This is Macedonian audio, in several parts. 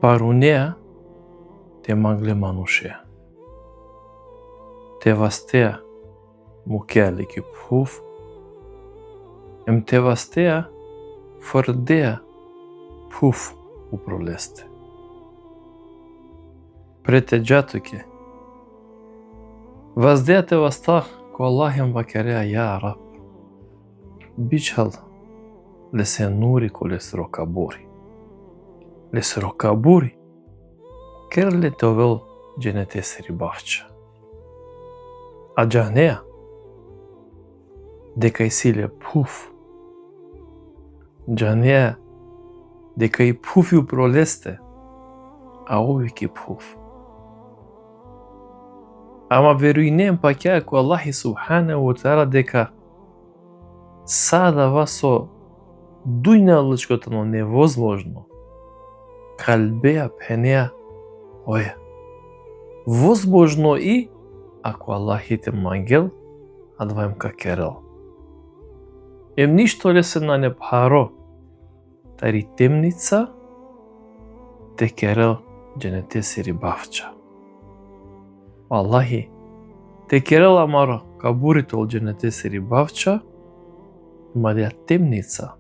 Парунеа те мангле манушеа. Те вастеа мукеа ки пуф. Те вастеа фърдеа пуф упролесте. Прете джатуке. Ваздеа те васта ко Аллахем вакереа я Раб. Бичал лесе нури ко лесро кабури. Лесро кабури керле товел дженете сери бавча. А джанеа дека и силе пуф. Джанеа дека и пуф ю пролесте, а ови ки пуф. Ама веруинем пакеа ко Аллахи субханаху ва таала дека сада васо дујналичкото но невозможно. Калбеа пенеа оја. Возможно и ако Аллахите мангел адвајм какерел. Ништо лесе на непаро. Тари темница те керел дженете сири бавча. Аллахи те керел амаро кабурито ол дженете сири бавча мадија темница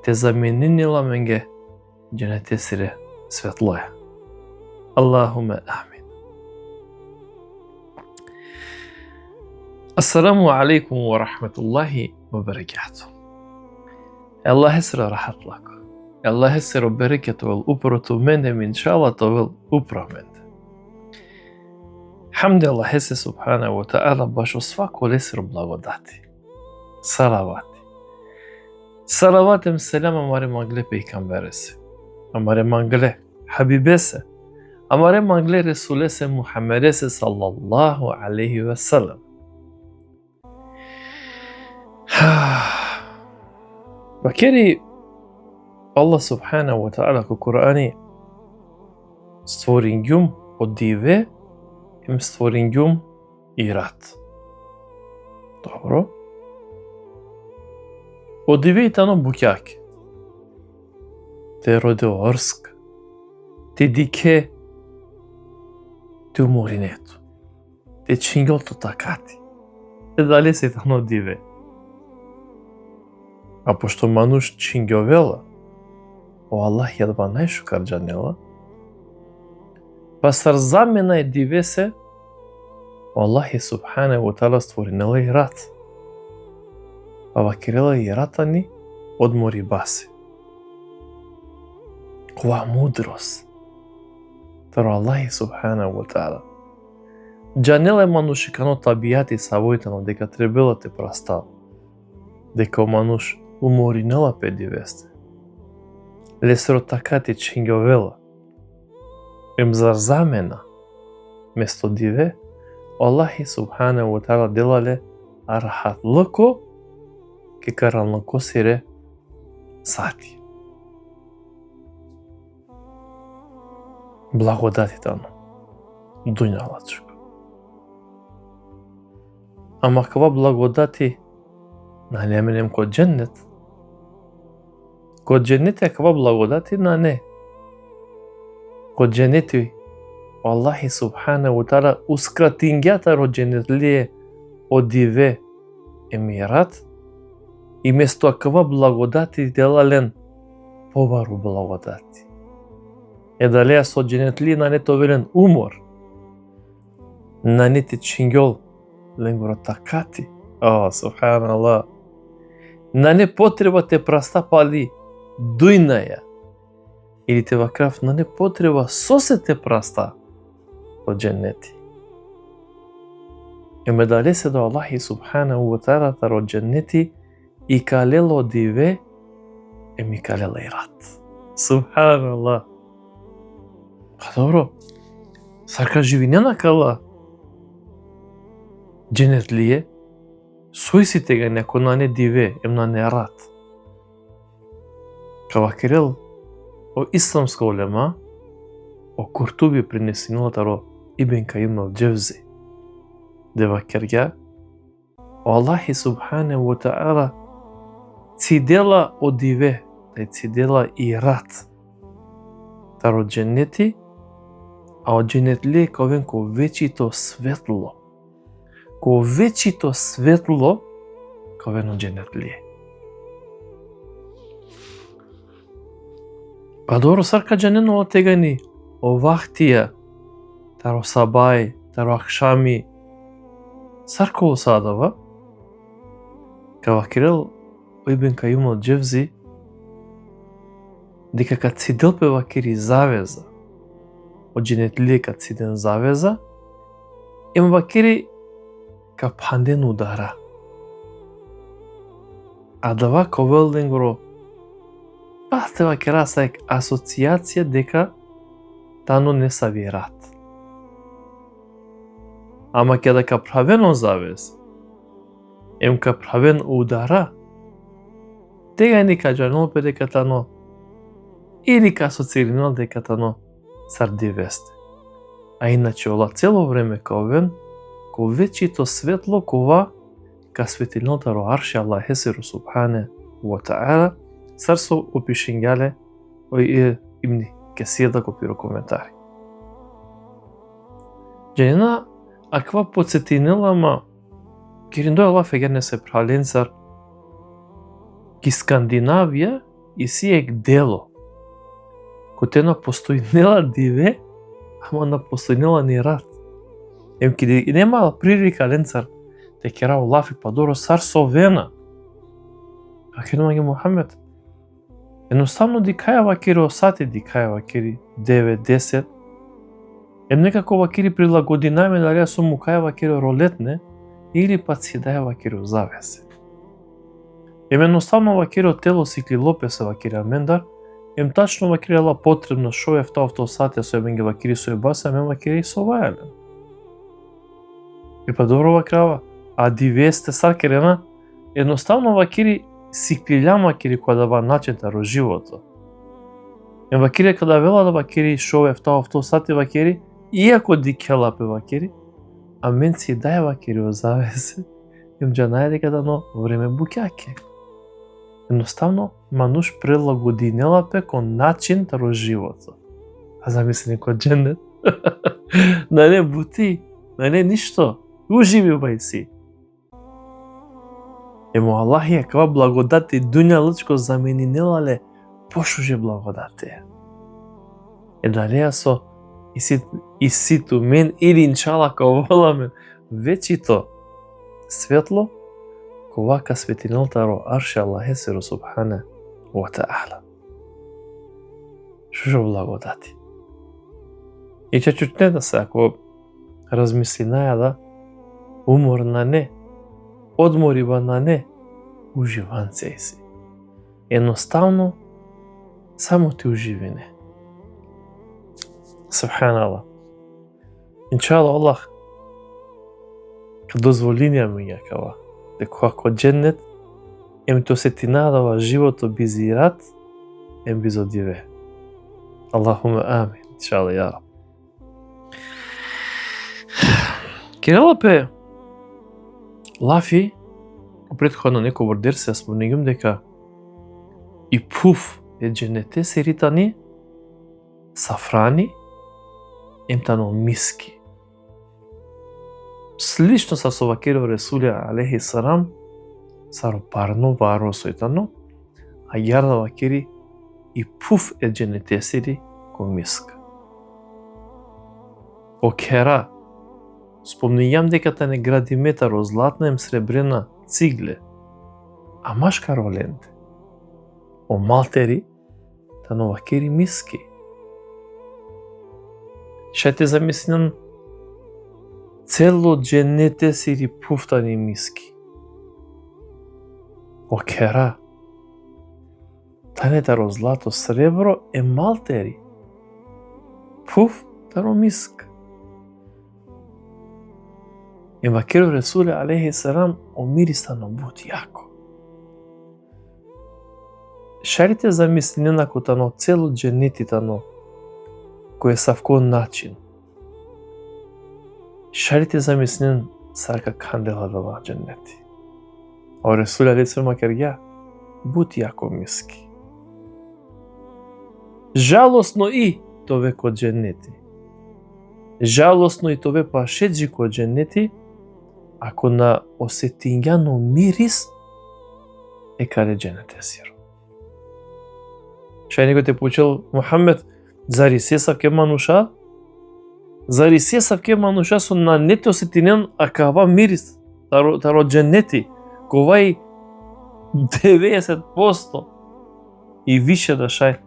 те заменинила менге дженете сире светлоја. Аллахуме амин. Ассаламу алейкум ва рахметуллахи ва баракату. Аллах сира рахатлако. Аллах сира берекету вел упроту менде миншалато вел управменде. Хамде Аллах се субхана ва таала башо свако лесир благодати. Салавати. Салаватем селам амаре мангле пейгамбересе. Амаре мангле хабибесе. Амаре мангле ресулесе Мухаммедесе саллаллаху алейхи ва салам. Вакери Аллах субханаху ва таала ко Кур'ани створењум од диве им створењум и рат. Добро. Од диве и тано букјаки. Те роде орск. Те дике те уморинето. Те чингото такати. Те дали се тано диве. А пошто мануш чингјовела, о Аллах јадба најшукар джанела, па сарзамена е дивесе, о Аллах е субханаху ва таала створинела и рат. Па вакирела и ратани одмори баси. Кова мудрост. Таро Аллах субханаху ва таала. Джанела е манушикано табијати савојтано дека требела те прастал. Дека мануш уморинела пе дивесте. Лесро така ти чингјовела. Зарзамена. Место диве, Аллахи субханаху ва таала делале арахатлыко ке каралныко сире сати. Благодати тано. Дуњалачко. Ама кава благодати на неменем код дженнет. Код дженнет е кава благодати на не. Код дженнети Аллахи субханаху ва таала ускратингјата ро дженнетлие од диве емират и место кава благодати делален побару благодати. Далеја со дженнетлие на не товелен умор. На не те чингјол ленгоро такати. О, субханаллах. На не потреба те прастапали дујнаја. Или те вакрав на не потреба сосе те праста од дженнети. Дали се до Аллахи субханаху ва таала таро дженнети и калело диве ми калела и рат. Субханаллах. Па добро. Сарка живинена кала дженнетлие сојсите га неко на не диве, на не рат. Кава керел о исламска улема, о Куртуби принесинила таро Ибн Кајим ал-Џевзи. Дева керга, о Аллахи субханаху ва таала цидела о диве, цидела и рат. таро дженети, а од дженетлие ковен ко вечито светло. Ко вечито светло ковен од дженетлие. Па добро сарка джанено отегани овахтија, таро сабај, таро ахшами, сарко осадава, кава Кирил Ибн Кајум од Джевзи, дека кад си делпе вакири завеза, од дженетлие кад си ден завеза, ема вакири ка панден удара. А дава ковелден горо, пасте вакира сајк асоциација дека тано не са верат. Ама ке да ка правено завез, ем ка правен удара, тега ни кажанол пе дека тано, или ка асоцииринол дека тано сарди весте. А иначе ола цело време ковен, ко вечито светло кова, ка светилнота ро арши Аллах есеру субхане ва та'ала, сарсо опишингјале имни кесир да копиро коментари. Дженена аква подсетинела, ма кириндо Аллах фегерне се праленцар ки Скандинавија и си ек дело, кој на постојнела диве, ама на постојнела ни рад. Ем ки нема прилика ленцар, те кера Аллах па доро сар со вена. А кенема ги Мухамед. Едноставно дикаја вакири осати, дикаја вакири 9-10. Ем некако вакири прилагодинаме дали со мукаја вакири ролетне, или пат си даја вакири завесе. Ем едноставно вакири тело сикли лопесе вакири амендар, ем тачно вакири ала потребно шо е втавто сате со емен ги вакири со ебаса, ем вакири со вајален. И па добро вакрава, а дивесте саркерена, едноставно вакири сиклилјам вакири која да ба начинта ро живото. Ем вакири када вела да вакири шо е втавто сате вакири, иако дикелапе вакири, а мен си дај вакири о завесе, ем джанај дека дано време букјаке. Едноставно, мануш прилагодинелапе кон начин таро живото. А замисли некој дженет, да не бути, да не ништо, уживи бај си. Емо Аллах ја кава благодати дуња личко заменинелале пошуже благодати. Далеја со иситу мен или иншала као воламе вечито светло, ковака светинолта ро арши Аллах есеру субхане ва та'ала. Шужо благодати. И чачутне да се, ако размисли најада, умор на не, одмориба на не, уживанцеј си. Едноставно, само ти уживине. Субханаллах. Иншалла Аллах, ка дозволинија ми ја кава, дека ако дженнет, ем то се ти надава живото бизират, ем бизодиве. Аллахуме амин. Иншалла ја раб. Кирилапе лафи, претходно некој бордер се спомнигам дека и пуф е дженете серитани, сафрани, емтано миски. Слично са со вакиро Ресулја алейхи салам, саро парно варо сојтано, а јарда вакири и пуф е дженете сери кон миска. Окера, спомнијам дека та не гради метаро златна ем сребрена цигле, а машкаро ленте. О малтери, та новакери миски. Шајте замислинам цело дженете сири пуфтани миски. Окера, та не таро злато сребро е малтери. Пуф таро миск. И вакиро Ресуле алейхи салам омирисано бут јако. Шарите замислине на котано цело дженетитано кој е савкон начин. Шарите замислине сарка кандела дава дженети. А Ресуле алейхи салам макергја бут јако миски. Жалосно и тове код дженнети. Жалосно и тове пашеджи код дженнети, ако на осетињано мирис е каде дженет есиро. Шајникот те поучил Мухаммед, зари сесав ке мануша? Зари сесав ке мануша со на нете осетинен акава мирис, таро дженети, ковај 90% и више да шај,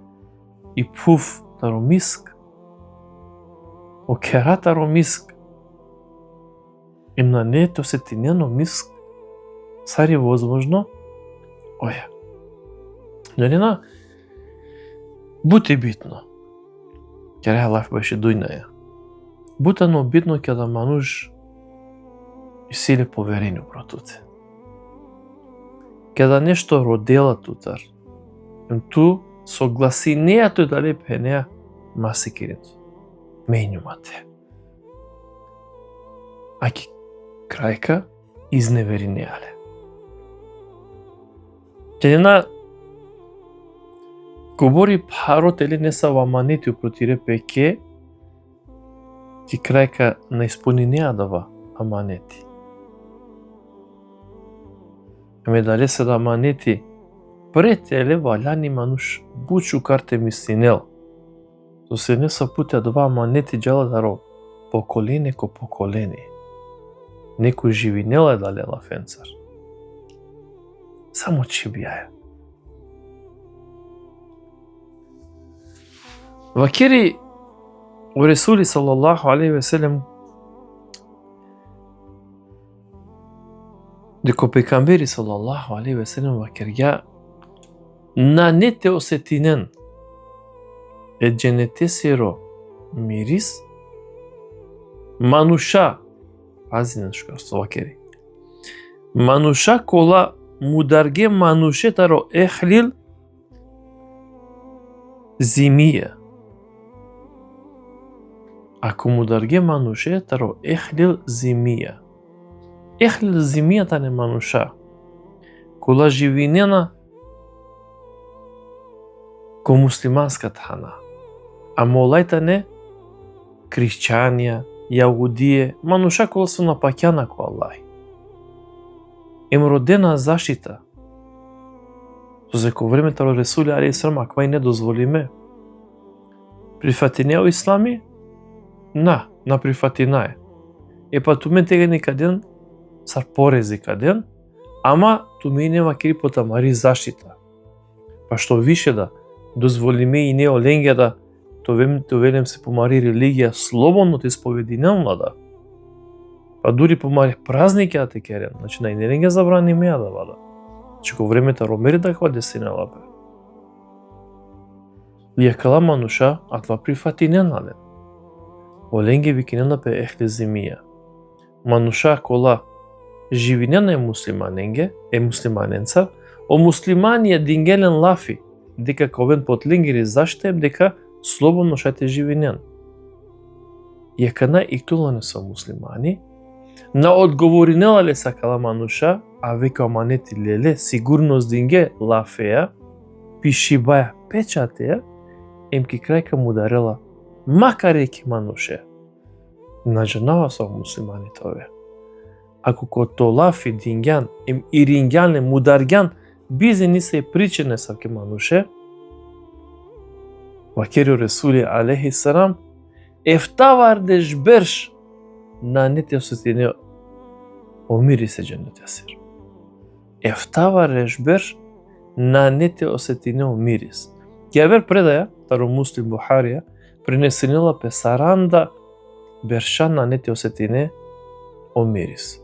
и пуф таро миск, окера таро миск, и на нете осетинено миск, сари возможно, оја. Нелина, бути битно, ке лаф беше дујнаја. Бутано битно ке да мануш и силе поверени протуте. Ке да нешто родела тутар, ту согласинејато дали пенеа масикирето, мењумате. Аки крајка изневеринеале. Ке говори парот или не са ваманети протире пеке, ки крајка на исполнинеа дава аманети. Аме дали се да аманети пред еле валяни мануш бучу карте мислинел. То се не са путя два аманети джала даро поколене ко поколене. Некој живинела дали лафенцар. Само че бијаја. Вакери у Ресули салаллаху алейхи ве селем деко пекамбери салаллаху алейхи ве селем вакерја на нете осетинен е дженетесиро мирис мануша, пази нешко со вакери, мануша кола мударге манушетаро ехлил зимија. Ако мударге манушетаро ехлил зимија. Ехлил зимијата не мануша, кола живинена ко муслиманската хана, а молајта не кришќанија, јагудие, мануша кола се напаќана ко Аллах. Ем родена заштита. Со секој време таро Ресули алейхи салам аква и не дозволиме. Прифатинеа ислами? На прифатинае. Епа тумен тега никаден сар порези каден, ама туме и нема кери потамари заштита. Па што више да дозволиме и не оленге да товелем се помари религија слободно те исповединелна да. Па дури помари празники да те керен, значи најнеленге забрани меја да вада. Значи ко времето ромери да ходе се на лапе. Лијакала мануша, а това прифатинена лен. Оленге викинена пе ехле зимија. Мануша кола живинена е муслиманенге, е муслиманенца, о муслимани е дингелен лафи, дека ковен потлингери заштем дека слободно шате живинен. Јакана иктулане со муслимани, на одговоринела ле сакала мануша, а века аманети леле, сигурност динге лафеја, пишибаја печатеја, емки крајка му дарела, макар еки мануше. Наџанава со муслиманите ове. Ако кото лафи дингјан, ем ирингјан ле мударгјан, бизе ни се причине саке мануше, вакерио Ресули алейхи салам, ефтавардеш берш на нете осетине омири се дженет јасир. Ефтавардеш берш на нете осетине омирис. Ке предаја, таро Муслим Бухарија, пренесенила пе саранда берша на нете осетине омирис.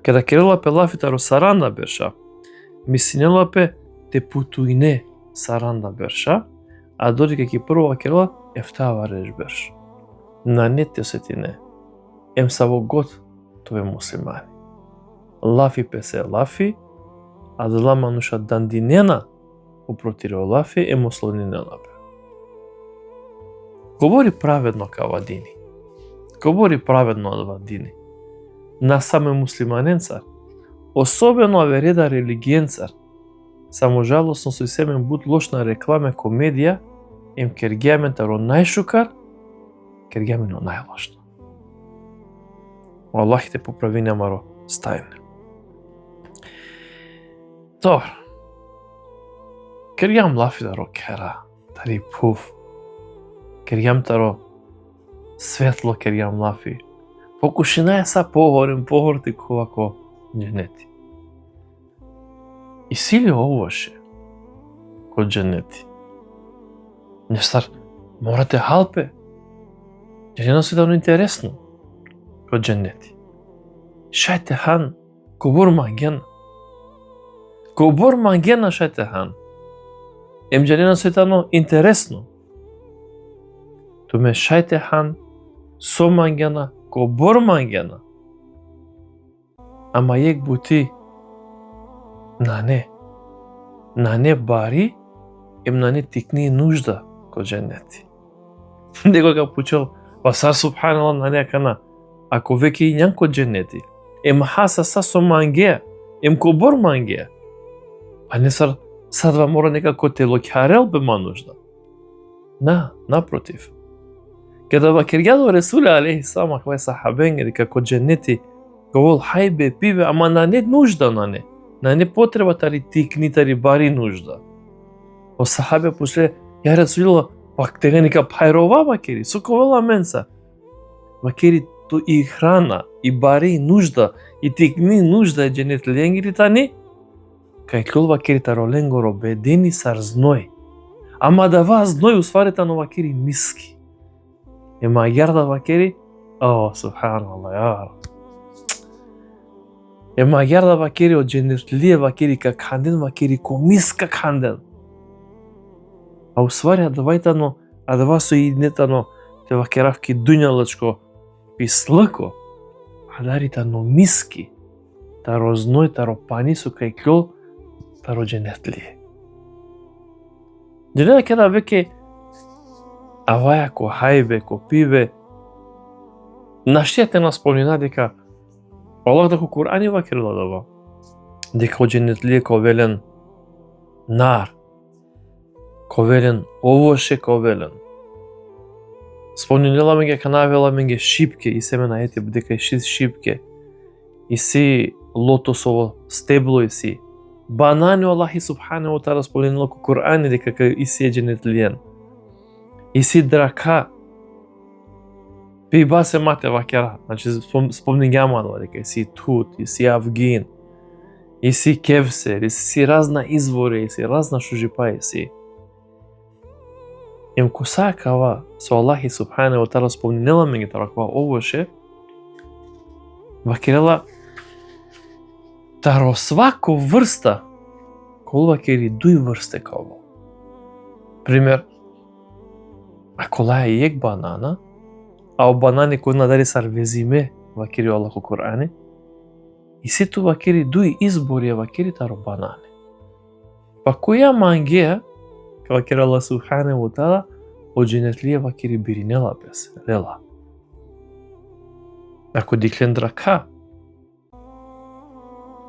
Када керела пе лафи таро саранда берша, мисинела пе те путуине саранда берша, а додека ки прво керела ефтава реш берш. На нете осетине, ем саво год тове муслимани. Лафи пе се лафи, а дала мануша дандинена упротире лафи ем ослонинела пе. Говори праведно кава дини. Говори праведно одва дини. На саме муслиманенцар, особено авереда религиенцар, само жалосно со семен буд лошна рекламе комедија, им кергиамен таро најшукар, кергиамен најлошно. Аллах те поправи намаро стајне. Добро. Кергиам лафи таро кера, тари пуф. Кергиам таро светло кергиам лафи. Покушина е са погорти ковако дженети. И сили овоше кod дженети. Нестар, морате халпе. Дженено се давно интересно кod дженети. Шајте хан, кобор магена. Кобор магена шајте хан. Ем дженено се давно интересно. Туме шајте хан, со магена, кобор магена. Ама јек бути на не бари, ем на не тикни нужда кod дженети. Него га пучел, васар субханалlah на не кана, ако веќе и нјан кod дженети, ем хаса са со мангеа, ем кобор мангеа. А не сар, садва мора некако те локарел бема нужда. Напротив. Када вакиргјадо Ресуле алейхи салам аквај сахабенге дека кod дженети говорил хајбе, пиве, ама на не нужда на не потреба тари тикни, тари бари нужда. О сахабе после, ја Ресулила, пак тега нека пайрова вакери, соковела менса. Вакери то и храна, и бари нужда, и тикни нужда е дженет ленгири тани, кај клол вакери таро ленгоро бедени сар зној. Ама да ва зној усварета но вакери миски. Ема јарда вакери, субханалlah, ја Раб. Ема јарда вакери од дженетлие вакери ка канден вакери ко миска канден. А усвари адавајтано, адава со иднетано, те вакеравки дуњалачко пислако, адаритано миски, таро зној, таро панисо кај клол, таро дженетлие. Дженета кеда веќе аваја ко хајбе, ко пиве, наштијате нас спомнина дека Аллах дека Кур'ани вакерила дава, дека дженетлие ко велен нар, ко велен овоше ко велен. Спомнила ме ге канавела ме ге шипке и семена ете дека шипке и си лотосово стебло и си банани Аллах субханаху ва таала спомнила ко Кур'ани дека и си е дженетлиен. И си драка. Пиба се мате вакера, значи спомни гјамано дека и си тут, и си Авгин, и си Кевсер, и си разна извори, и си разна шужипа, и си. Им косакава со Аллах субханаху ва таала спомнила ме ги тараква овоше, вакерела таро свако врста, кол вакери дуј врсте каво. Пример, ако лаја јек банана, а о банани кој надари сар везиме, вакери Аллах ко Кур'ани, и сето вакери дуј избори вакери таро банани. Па која мангеа, ка вакери Аллах субханаху ва таала, од дженетлие вакери биринела без, лела. Ако диклен драка,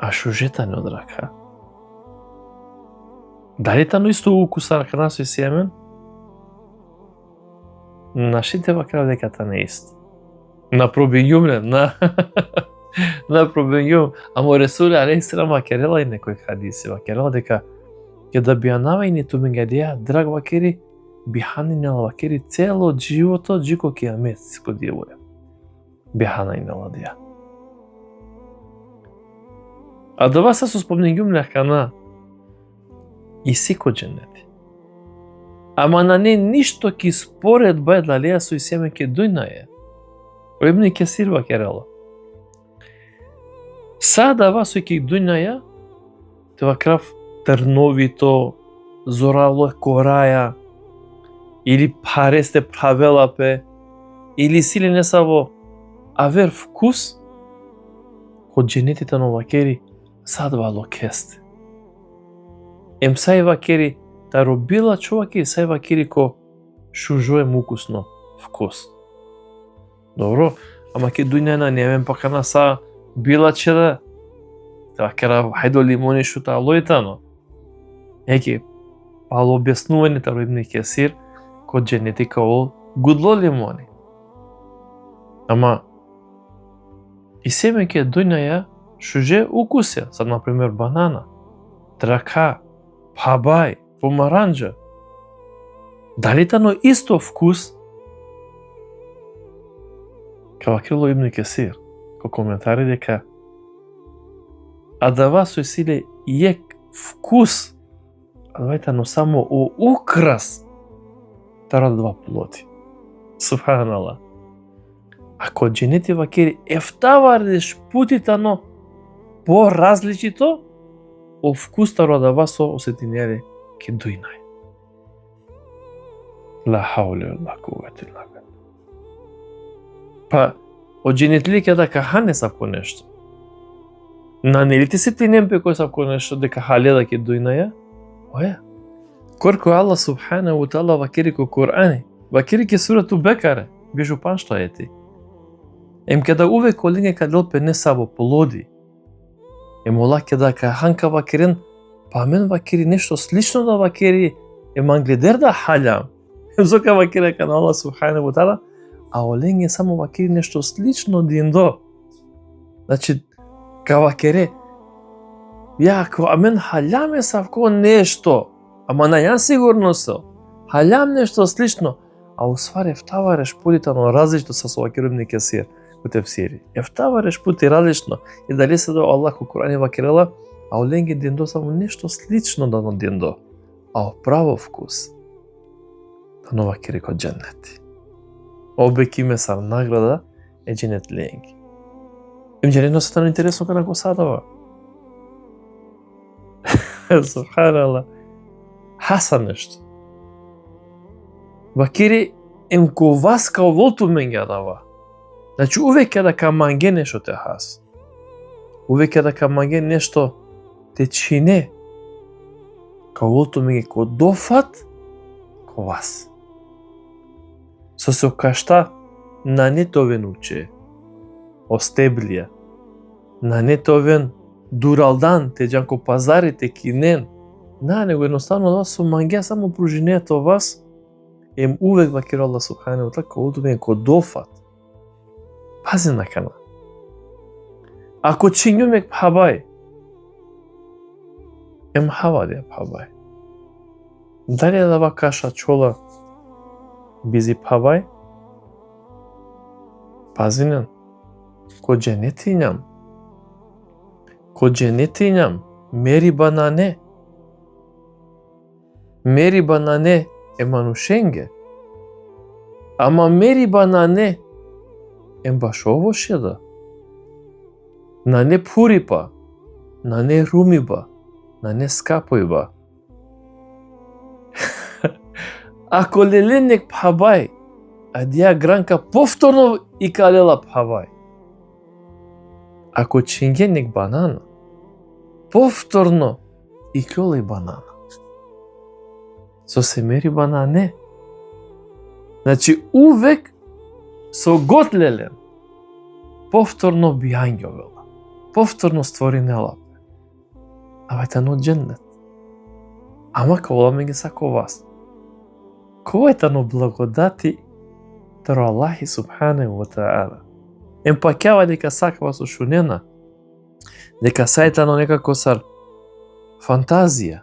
а шужета не од рака. Дали тано исто укуса храна со семен? Нашите вакра дека та не ист. На пробињумле, на пробињум. Амо Ресуле алейхи салам вакерела и некој хадиси вакерела дека ќе да бијанава и ниту менгадија драг вакери биханинела вакери цело живото джико кијамет ко дијевоја. Биханинела дија. А дава се со спомнењумле хана и си ко дженети. Ама на не ништо ки според бај далеја со и семе ке дујна е. Ибн Кесир вакерела. Сада вас ки дујна е, това крав трновито, зорало кораја, или паресте правелапе, или сили не саво авер вкус, код дженетите на вакери садва локесте. Ем сај вакери та робила човеки сај вакери ко шужуе мукусно вкус. Добро, ама ке дујна на невен пака на са била чеда, вакера хајдо лимони шута алојтано. Еке, пало објаснување таро Ибн Кесир, код генетика гудло лимони. Ама и семеќе дојнаја шуже укусе, сад например банана, трака, пабај, помаранџа. Дали тано исто вкус? Кавакило Ибн Кесир, ко коментари дека адава со силе јек вкус, адавајте но само о украс тара два плоти. Субханалlah. Ако дженети вакери ефтавареш путитано по-различито, о вкус таро адава со осетинјаре ке дојнај. Ла хауле ла куввете илла билла. Па, од дженетлик ја да кахане савко нешто. На нелите се тинемпе кој савко нешто дека халеда ке дојнаја? Оја. Корко Аллах субхана ва таала вакери ко Кур'ани, вакери ке сурату Бекаре, бежу паншто ајети. Ем када увек колинге каделпе не сабо плоди. Ем ола када каханка вакерен, па мен вакери нешто слично да вакери, ем англедер да халям. Ем сока вакери кана Аллах субхана ва таала, а оленге само вакери нешто слично диндо. Значи, ка вакере, јако, а мен халяме савко нешто, ама на јан сигурно со, халям нешто слично, а усвари ефтавареш подитано различно со вакеру Ибн Кесир у тефсири. Ефтавареш пути различно и дали се до Аллах у Кур'ани вакерела, а оленге диндо само нешто слично дано диндо, а право вкус, дано вакери ко дженнети. Обеки месар награда е дженет ленги. Им дженет стано интересно кана го садава. Субханалlah. Хасан нешто. Вакери ем ко вас као волту менге адава. Значи увек да ка манге нешто те хас. Увек да ка манге нешто те чине. Као волту менге ко дофат ко вас. Со се окашта на нетовен уче. Остеблија. На нетовен дуралдан те джанко пазарите кинен. На него едноставно вас со манге само пружинеато вас. Ем увек вакира Аллах субхана ва таала као мене ко дофат. Пази на кана. Ако чинјумек пабај, ем хавадија пабај. Дали дава каша чола бизи пабај? Пазинен. Ко дженетињам. Ко дженетињам мери банане. Мери банане е манушенге. Ама мери банане е баш ово шеда. На не пурипа, на не румиба, на не скапојба. Ако леленек пабај, а дија гранка повторно и калела пабај. Ако чингенек банана, повторно и кјоле банана. Со се мери банане. Значи увек со готлелен. Повторно бијањовела. Повторно створинела. Авајте но дженнет. Ама каоламе ги сако вас. Којата но благодати таро Аллахи субхана ва таала. Ем пакјава дека сакава со шунена. Дека сајта но некако сар фантазија.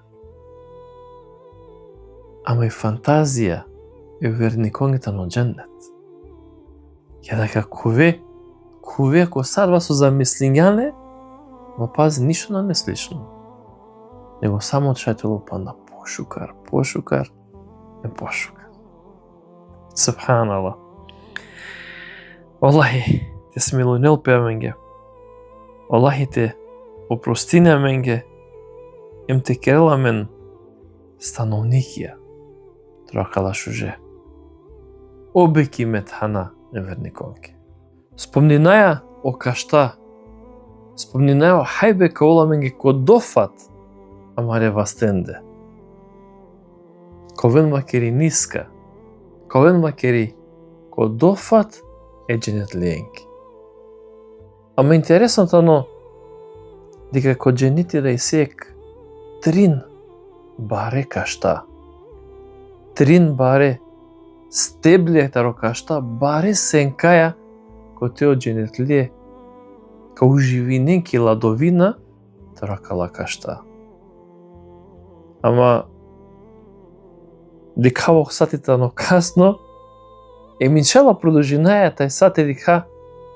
Ама и фантазија е верниконгите на дженнет. Ја дека куве ако садва со замислињане, ма пази ништо на неслично. Него само чајтело па на пошукар, е пошукар. Субханалlah. Аллахи, те смилунел пеа менге. Аллахи те опростине менге. Ем те керела мен становникија. Тракала шуже. Обеки метхана е верниконке. Спомнинаја о кашта. Спомнинаја о хајбе каола менге ко дофат, амаре вастенде. Ковен вакери ниска. Ковен вакери ко дофат е дженет ленки. Ама интересното но дека ко дженити да исек трин баре кашта. Трин баре стебле таро кашта баре сенкаја ко те од дженетлие ка уживинен ки ладовина таро кала кашта. Ама дека во сатите но касно еминчела продолжинаја тај сате дека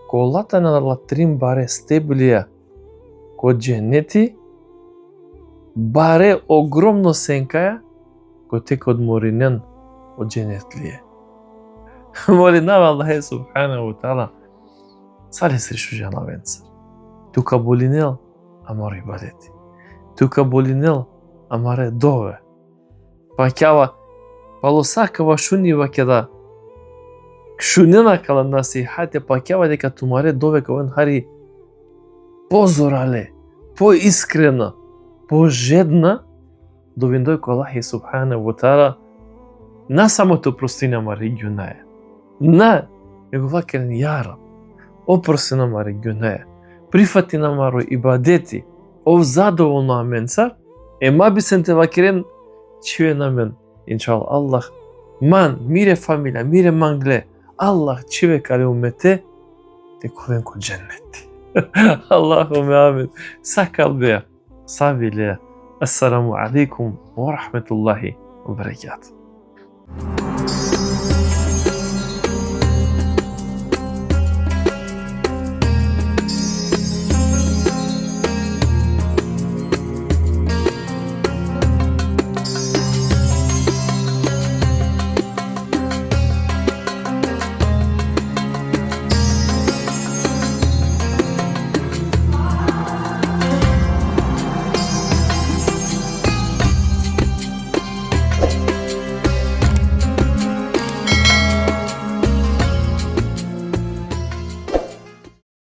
колата на латрин баре стеблија ко дженети баре огромно сенкаја ко тек од моринен од дженетлие. Молинава Аллахе субхана ва таала сале срешу жана венцар. Тука болинел амаро ибадети. Тука болинел амаре дове. Пакјава палосакава шунива кеда шунена кала насихате пакјава дека тумаре дове ковен хари позорале, поискрена, пожедна довиндој ко Аллахе субхана ва таала на самото простина маре гюнаја. На него вакерен јараб. Опрости намаре гюнаја. Прифати намаро ибадети. Ов задоволно аменцар ема би сенте вакерен чиве намен. Иншалла Аллах ман мире фамилија, мире мангле. Аллах чиве кале умете те ковен ко дженнети. Аллахуме амин. Сакал беа. Савиле. Ассаламу алейкум ва рахметуллахи ва баракатуh.